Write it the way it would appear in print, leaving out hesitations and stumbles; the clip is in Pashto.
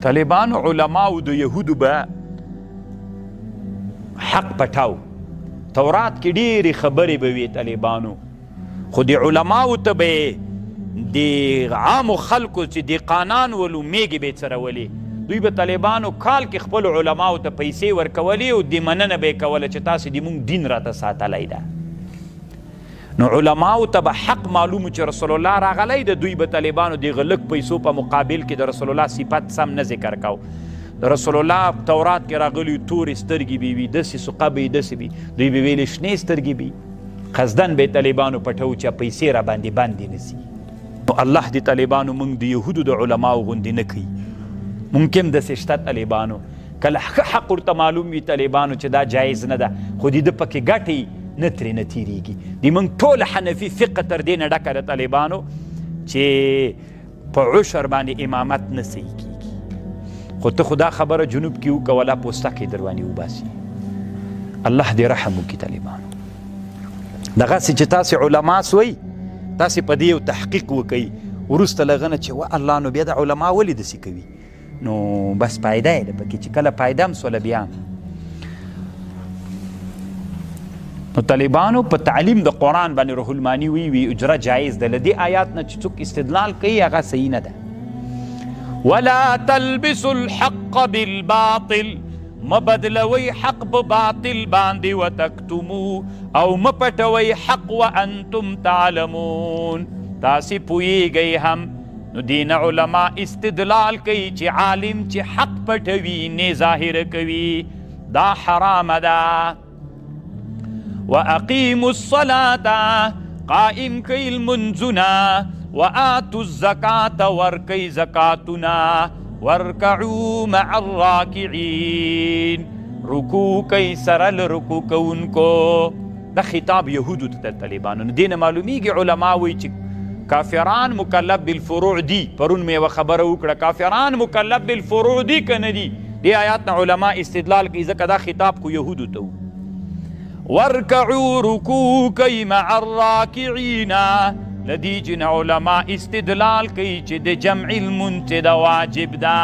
طالبانو علماو د یهودو به حق پټاو. تورات کې ډېرې خبرې به وي طالبانو، خو د علماو ته به د عامو خلکو چې دهقانان ولو میږې به یې څرولې. دوی به طالبانو کال کې خپلو علماو ته پیسې ورکولې او د مننه به یې کوله چې تاسې د مونږ دین راته ساتلی ده. نو علماو ته به حق معلوم چې رسول الله راغلی د دوی به طالبانو د غلق پیسو په مقابل کې د رسول الله صفت سم نه ذکر کو. د رسول الله تورات کې راغلی تورې سترګې به وي، داسې سقه به یې داسې وي، دوی به ویلې شنې سترګې به قصدن به طالبانو پټو چې پیسې را باندې باندې نسي. نو الله د طالبانو موږ د یهودو د علماو غوندې نه کوي. ممکن داسې شته طالبانو کله حق ورته معلوم وي طالبانو چې دا جایز نه ده، خو د ده پکې ګټې نه ترې نه تېرېږي. د موږ ټوله حنفي فقه تر دې نه ډکه ده طالبانو چې په عشر باندې امامت نه صحیح کېږي. خو ته خو دا خبره جنوب کې وکوله پوسته کې در باندې وباسي. الله دې رحم وکړي طالبانو. دغسې چې تاسې علما سوئ تاسې په دې یو تحقیق وکئ وروسته له هغه نه چې الله نو بیا د علما ولې داسې کوي، نو بس فایده یې ده پکې چې کله فایده هم سوله بیا. نو طالبانو په تعلیم د قرآن باندې روح المانی وی اجره جایز ده. له دې آیات نه چې څوک استدلال کوي هغه صحیح نه ده. ولا تلبسوا الحق بالباطل، مبدلوي حق په باطل باندې وتکتمو او مپټوي حق وانتم تعلمون، تاسې پوهیږئ هم. نو دین علما استدلال کوي چې عالم چې حق پټوي نه ظاهر کوي دا حرام ده. واقیموا الصلاة، قائم کئ المنځونه، وآتوا الزکاة، ورکئ زکاتونه، وارکعوا مع الراکعین، رکوع کئ سره له رکوع کوونکو. دا خطاب یهودو ته طالبانو. نو دې نه معلومیږي علما وایي چې کافران مکلف بالفروع دي. پرون مې یوه خبره وکړه، کافران مکلف بالفروع دي که نه دي؟ دې آیات نه علما استدلال کوي ځکه دا خطاب کو یهودو ته و. وارکعوا، رکوع کئ مع الراکعین، لدی جن علما استدلال کوي چې د جمع المنت دا واجب ده.